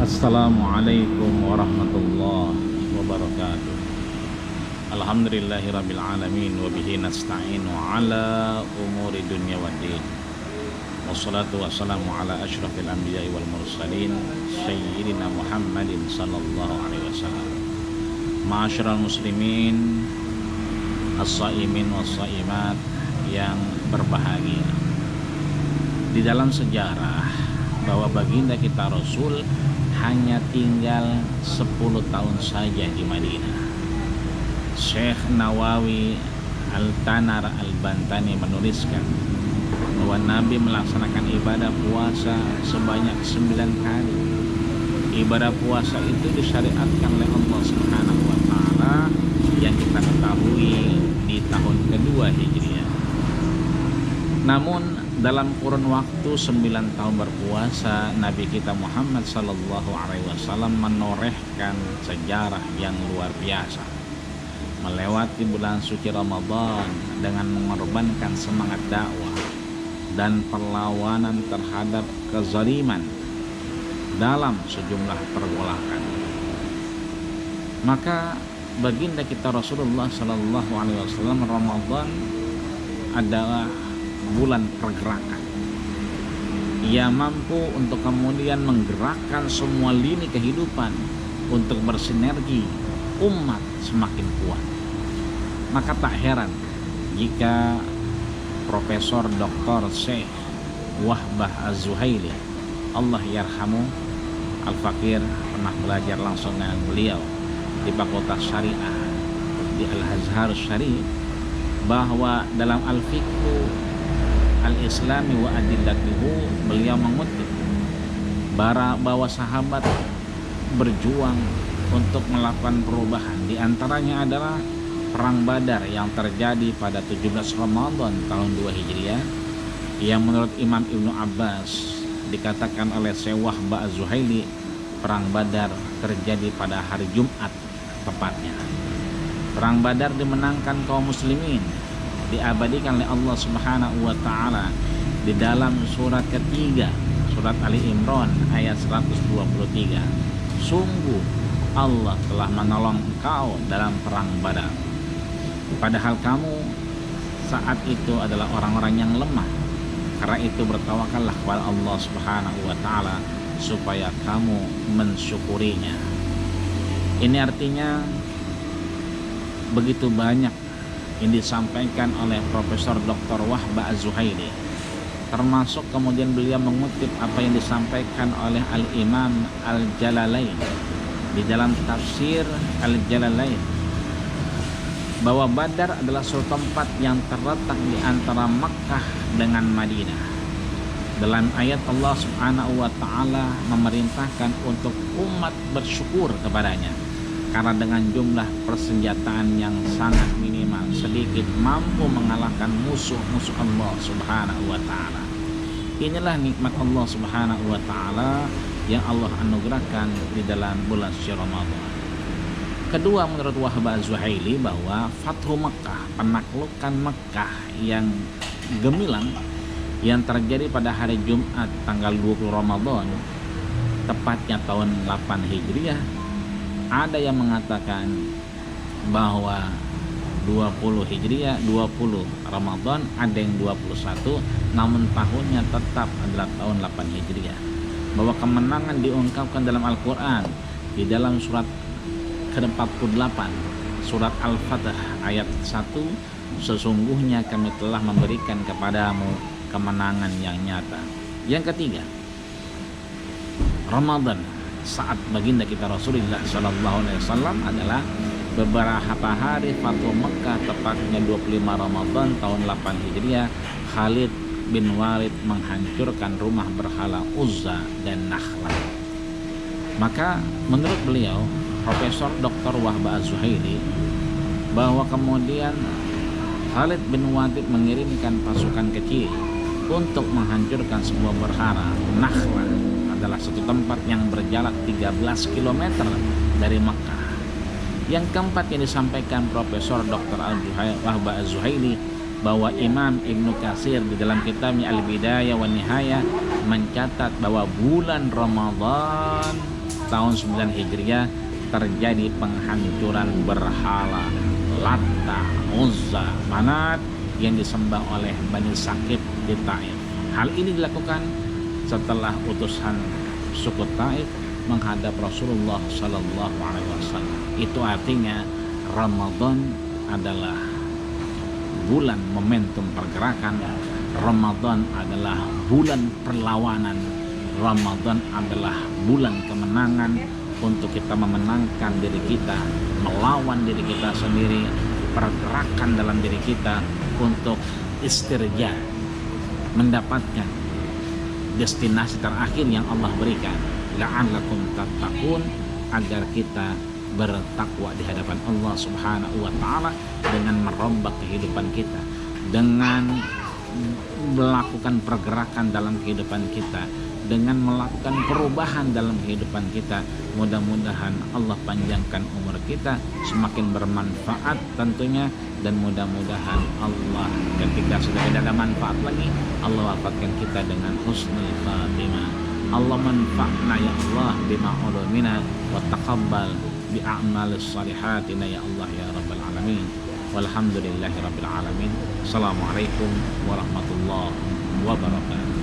Assalamualaikum warahmatullahi wabarakatuh. Alhamdulillahirabbil alamin wa bihi nasta'inu ala umuri dunya waddin. Wassalatu wassalamu ala asyrafil anbiya'i wal mursalin sayyidina Muhammadin sallallahu alaihi wasallam. Ma'asyiral muslimin, as-shaimin was-shaimat yang berbahagia. Di dalam sejarah bahwa baginda kita Rasul hanya tinggal 10 tahun saja di Madinah. Syekh Nawawi Al-Tanar Al-Bantani menuliskan bahwa Nabi melaksanakan ibadah puasa sebanyak 9 kali. Ibadah puasa itu disyariatkan oleh Allah Subhanahu wa taala yang kita ketahui di tahun kedua Hijriah. Namun dalam kurun waktu 9 tahun berpuasa, Nabi kita Muhammad sallallahu alaihi wasallam menorehkan sejarah yang luar biasa. Melewati bulan suci Ramadan dengan mengorbankan semangat dakwah dan perlawanan terhadap kezaliman dalam sejumlah pergolakan. Maka baginda kita Rasulullah sallallahu alaihi wasallam, Ramadan adalah bulan pergerakan. Ia mampu untuk kemudian menggerakkan semua lini kehidupan untuk bersinergi umat semakin kuat. Maka tak heran jika Profesor Dr. Syekh Wahbah Az-Zuhaili, Allah yarhamu, Al-Fakir, pernah belajar langsung dengan beliau di Fakultas Syariah di Al-Azhar Syarif, bahwa dalam Al-Fiqhu Al-Islami wa Adillatuhu beliau mengutip bahwa sahabat berjuang untuk melakukan perubahan. Di antaranya adalah Perang Badar yang terjadi pada 17 Ramadan tahun 2 Hijriah, yang menurut Imam Ibnu Abbas dikatakan oleh Syekh Wahbah Az-Zuhaili, Perang Badar terjadi pada hari Jumat tepatnya. Perang Badar dimenangkan kaum muslimin, diabadikan oleh Allah Subhanahu wa taala di dalam surat ketiga, surat Ali Imran ayat 123. Sungguh Allah telah menolong engkau dalam perang Badar, padahal kamu saat itu adalah orang-orang yang lemah. Karena itu bertawakallah kepada Allah Subhanahu wa taala supaya kamu mensyukurinya. Ini artinya begitu banyak yang disampaikan oleh Profesor Dr. Wahbah Az-Zuhaili, termasuk kemudian beliau mengutip apa yang disampaikan oleh Al-Imam Al-Jalalain di dalam tafsir Al-Jalalain, bahwa Badar adalah suatu tempat yang terletak di antara Makkah dengan Madinah. Dalam ayat Allah Subhanahu wa taala memerintahkan untuk umat bersyukur kepadanya, karena dengan jumlah persenjataan yang sangat minimal, sedikit mampu mengalahkan musuh-musuh Allah Subhanahu wa taala. Inilah nikmat Allah Subhanahu wa taala yang Allah anugerahkan di dalam bulan suci Ramadan. Kedua, menurut Wahbah Az-Zuhaili, bahwa Fathu Makkah, penaklukan Makkah yang gemilang yang terjadi pada hari Jumat tanggal 20 Ramadan, tepatnya tahun 8 Hijriah. Ada yang mengatakan bahwa 20 Hijriah, 20 Ramadan, ada yang 21, namun tahunnya tetap adalah tahun 8 Hijriah. Bahwa kemenangan diungkapkan dalam Al-Quran di dalam surat ke-48, surat Al-Fatah ayat 1, sesungguhnya kami telah memberikan kepadamu kemenangan yang nyata. Yang ketiga, Ramadan saat baginda kita Rasulullah sallallahu alaihi wasallam adalah beberapa hari Fathu Mekah, tepatnya 25 Ramadan tahun 8 Hijriah. Khalid bin Walid menghancurkan rumah berhala Uzza dan Nakhla. Maka menurut beliau, Profesor Dr. Wahbah Az-Zuhaili, bahwa kemudian Khalid bin Walid mengirimkan pasukan kecil untuk menghancurkan sebuah berhala. Nakhla adalah satu tempat yang berjarak 13 km dari Makkah. Yang keempat yang disampaikan Profesor Dr. Wahbah Az-Zuhaili, bahwa Imam Ibnu Katsir di dalam kitabnya Al-Bidayah wa Nihayah mencatat bahwa bulan Ramadan tahun 9 Hijriah terjadi penghancuran berhala Latta, Uzza, Manat yang disembah oleh Bani Saqif di Taif. Hal ini dilakukan setelah utusan suku Taif menghadap Rasulullah Sallallahu Alaihi Wasallam. Itu artinya Ramadan adalah bulan momentum pergerakan, Ramadan adalah bulan perlawanan, Ramadan adalah bulan kemenangan untuk kita memenangkan diri kita, melawan diri kita sendiri, pergerakan dalam diri kita untuk istirja, mendapatkan destinasi terakhir yang Allah berikan, la'allakum tattaqun, agar kita bertakwa di hadapan Allah Subhanahu wa taala dengan merombak kehidupan kita, dengan melakukan pergerakan dalam kehidupan kita, dengan melakukan perubahan dalam kehidupan kita. Mudah-mudahan Allah panjangkan umur kita, semakin bermanfaat tentunya, dan mudah-mudahan Allah ketika sudah tidak ada manfaat lagi, Allah wafatkan kita dengan husnul khatimah. Allah manfa'na ya Allah bima ulumina wa taqabbal bi a'malis salihatina ya Allah ya rabbal alamin. Walhamdulillahi rabbil alamin. Assalamualaikum warahmatullahi wabarakatuh.